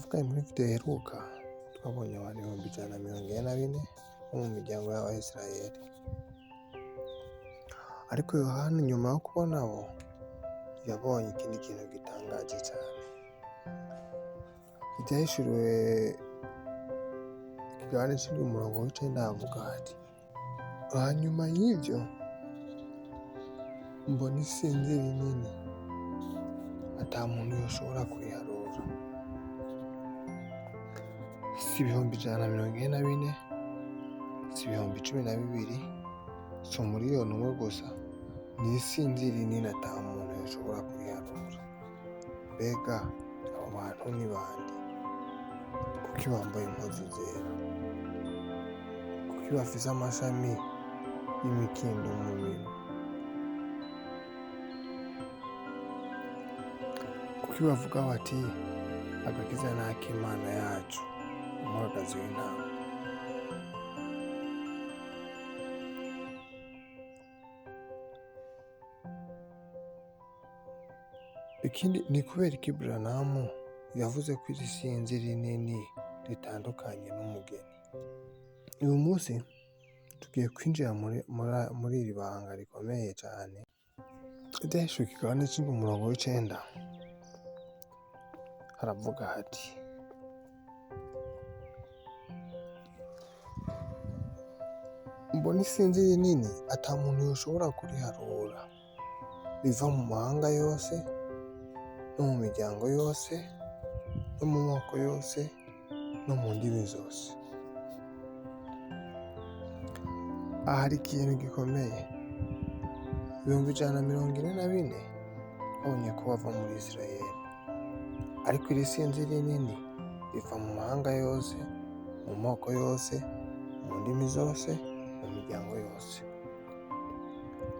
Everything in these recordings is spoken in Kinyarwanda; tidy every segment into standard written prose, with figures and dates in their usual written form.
twavuga muri video iheruka twabonye abantu 144 bo mu miryango y'Abayisiraheli, ariko Yohana nyuma yo kubona abo yabonye ikindi kintu gitangaje cyane. Ibyahishuriwe ikigabane cy'umurongo w'icenda havuga hati, hanyuma y'ibyo mbona isinzi rinini ata muntu yoshobora kuriharura, si 144, si 12,000, si umuriyoni umwe gusa, ni isinzi rinini ata muntu yoshobora kuriharura. Mbega abo bantu ni bande? Kuki bambaye impuzu zera? Kuki bafise amashami y'imikindo mu minwe? Kuki bavuga bati agakiza ni ak'Imana yacu, umwagazi w'intama? Ikindi ni kubera iki Buranamu yavuze ko iri sinzi rinini ritandukanye n'umugeni? Uyu munsi tugiye kwinjira muri iri banga rikomeye cyane. Ibyahishuriwe ikigabane cy'umurongo w'icenda haravuga hati, mbona isinzi rinini ata muntu yoshobora kuriharura, riva mu mahanga yose no mu miryango yose no mu moko yose no mu ndimi zose. Aha hari ikintu gikomeye. 144 babonye ko bava muri Isirayeli, ariko iri sinzi rinini riva mu mahanga yose, mu moko yose, mu ndimi zose, mu miryango yose.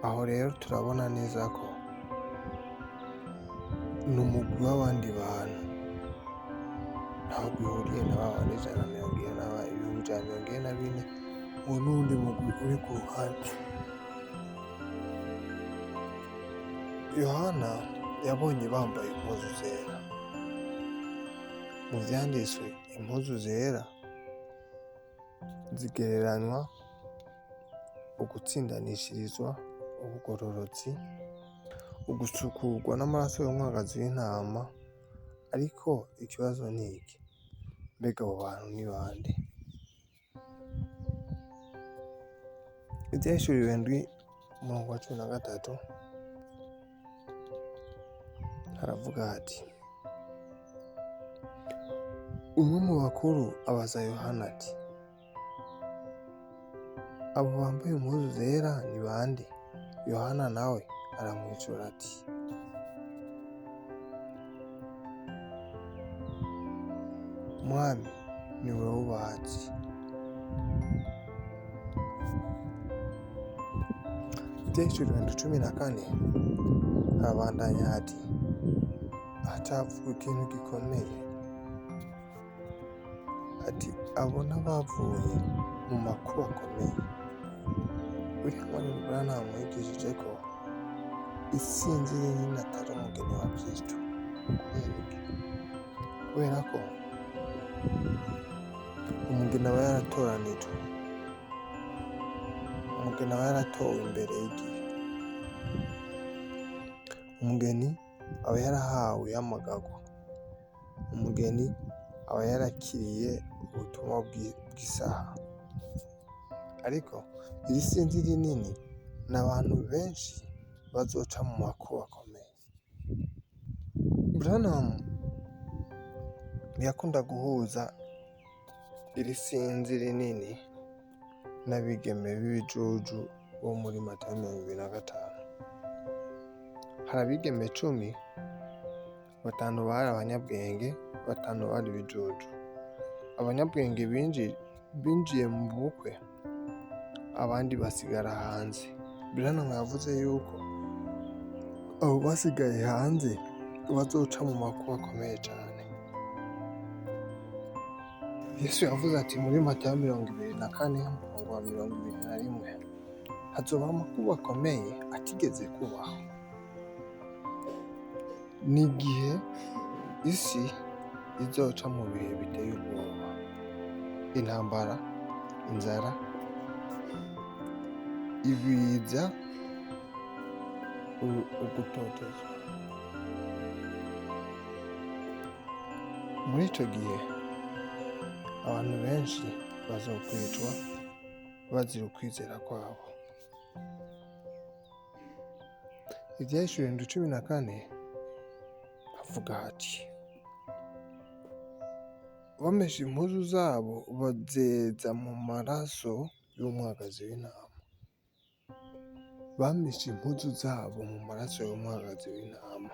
Aho rero turabona neza ko ni umugwi w'abandi bantu, ntaho bihuriye na ba bandi 144 ngo n'undi mugwi uri ku ruhande. Yohana yabonye bambaye impuzu zera. Mu vyanditswe, impuzu zera zigereranywa ugutsindanishirizwa, ubugororotsi, ugusukurwa n'amaraso y'umwagazi w'intama. Ariko ikibazo ni iki: mbega abo bantu ni bande? Ibyahishuriwe indwi umurongo wa 13 haravuga hati, umwe mu bakuru abaza Yohana ati, abo bambaye impuzu zera ni bande? Yohana nawe aramwishura ati, mwami, ni wowe ubazi. Ibyahishuriwe 14 harabandanya hati, hacavuga ikintu gikomeye ati, abo n'abavuye mu makuba akomeye. Buriya Buranamu yigishije ko isinzi rinini atari umugeni wa Kristo. Kubera iki? Kubera ko umugeni aba yaratoranijwe, umugeni aba yaratowe imbere y'igihe, umugeni aba yarahawe amagagwa, umugeni aba yarakiriye ubutumwa bw'isaha. Ariko iri sinzi rinini ni abantu benshi bazoca mu makuba akomeye. Buranamu ntiyakunda guhuza iri sinzi rinini n'abigeme b'ibijuju bo muri Matayo 25. Hari abigeme 10, 5 bari abanyabwenge, 5 bari ibijuju. Abanyabwenge binjiye mu bukwe, abandi basigara hanze. Buranamu yavuze yuko abo basigaye hanze bazoca mu makuba akomeye cyane. Yesu yavuze ati muri Matayo 24 umurongo wa 21, hazoba amakuba akomeye atigeze kubaho. Ni igihe isi izoca mu bihe biteye ubwoba, intambara, inzara, ibiza, ugutotezwa. Muri ico gihe abantu benshi bazokwicwa bazira ukwizera kwabo. Ivyahishuriwe 14 havuga hati, bameshe impuzu zabo bazeza mu maraso y'umwagazi w'intama. Bameshe impuzu zabo mu maraso y'umwagazi w'intama.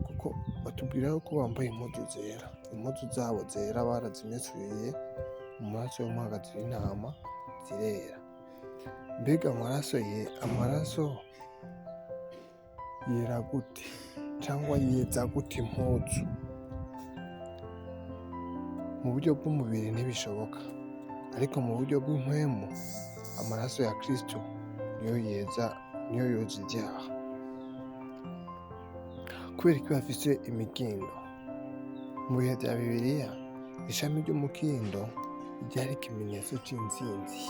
Kuko batubwira yuko bambaye impuzu zera. Impuzu zabo zera barazimesuye mu maraso y'umwagazi w'intama, zirera. Mbega amaraso yera gute? Cyangwa yeza gute impuzu? Mu buryo bw'umubiri ntibishoboka, ariko mu buryo bw'impwemu amaraso ya Kristo niyo yoza ivyaha. Kubera ko bafise imikindo. Mu bihe vya Bibiliya, ishami ry'umukindo ryari ikimenyetso c'intsinzi.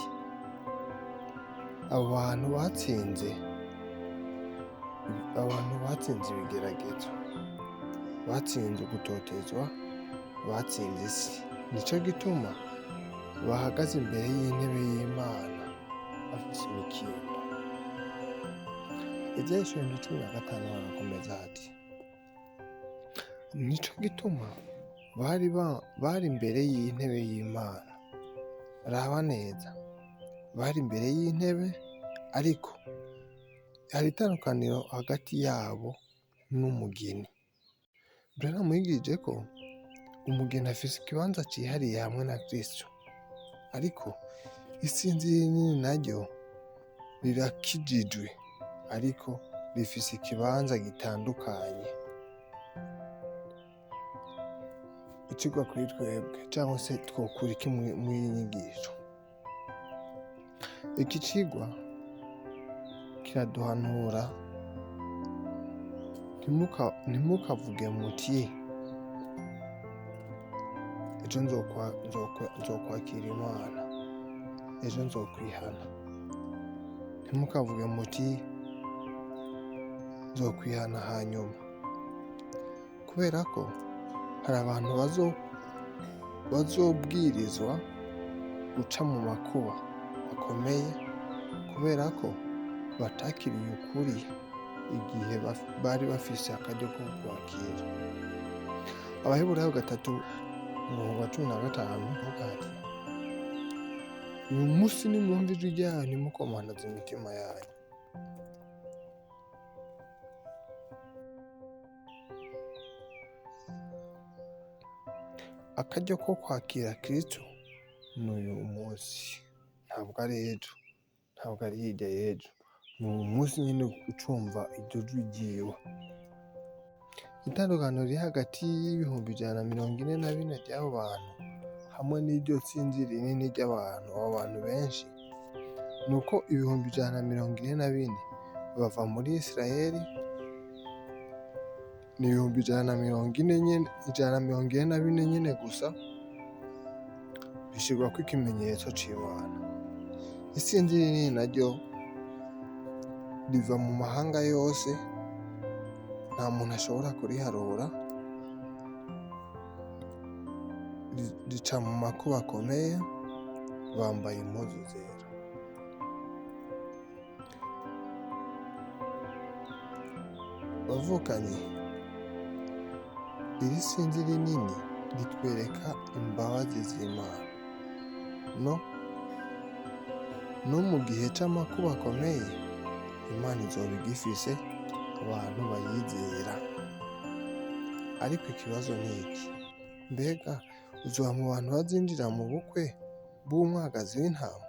Abantu batsinze ibigeragezo, batsinze ugutotezwa, batsinze isi. Nico gituma bahagaze imbere y'intebe y'Imana bafise imikindo. Ivyahishuriwe 15 barakomeza hati, nico gituma bari imbere y'intebe y'Imana. Raba neza, bari imbere y'intebe, ariko hari itandukaniro hagati yabo n'umugeni. Branham yigirije ko umugeni afise ikibanza cihariye hamwe na Kristo, ariko isinziri rinini naryo rirakijijwe, ariko rifise ikibanza gitandukanye. Icigwa kuri twebwe, cyangwa se twokura iki mw'iyi nyigisho? Iki cigwa kiraduhanura ntimukavuge muti ejo nzokwakira Imana, ejo nzokwihana. Ntimukavuge muti nzokwihana hanyuma, kubera ko hari abantu bazobwirizwa guca mu makuba akomeye, kubera ko batakiriye ukuri igihe bari bafise akaryo ko kwakira. Abaheburayo 3:15 havuga hati, uyu munsi nimwumva ijwi ryayo ntimukomantaze imitima yanyu. Akaryo ko kwakira Kristo ni uyu munsi, ntabwo ari ejo, ntabwo ari hirya y'ejo. Ni uyu munsi nyine ucumva iryo jwi ryiwe. Itandukaniro riri hagati y'ibihumbi 144 by'abo bantu hamwe n'iryo tsinzi rinini ry'abantu, abo bantu benshi, ni uko ibihumbi 144 bava muri Isirayeli, ni ibihumbi 144 nyine gusa bishirwako ikimenyetso c'Imana. Isinzi rinini naryo riva mu mahanga yose, nta muntu ashobora kuriharura, rica mu makuba akomeye, bambaye impuzu zera. Bavukanye, iri sinzi rinini ritwereka imbabazi z'Imana. No mu gihe c'amakuba akomeye, Imana izoba igifise abantu bayizera. Ariko ikibazo ni iki? Mbega uzoba mu bantu bazinjira mu bukwe bw'umwagazi w'intama,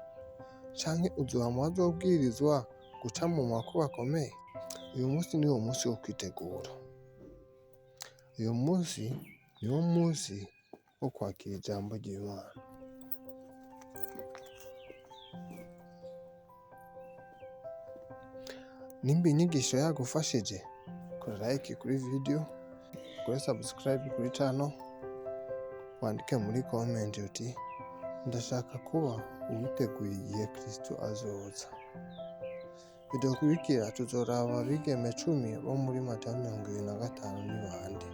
canke uzoba mu bazobwirizwa guca mu makuba akomeye? Uyu munsi niwo munsi wo kwitegura. Uyu munsi niwo munsi wo kwakira ijambo ry'Imana. Nimba inyigisho yagufashije, kora like kuri video, ukore subscribe kuri channel, wandike muri comment uti ndashaka kuba uwiteguye igihe Kristo azoza. Video kurikira tuzoraba abigeme 10 bo muri Matayo 25 ni bande.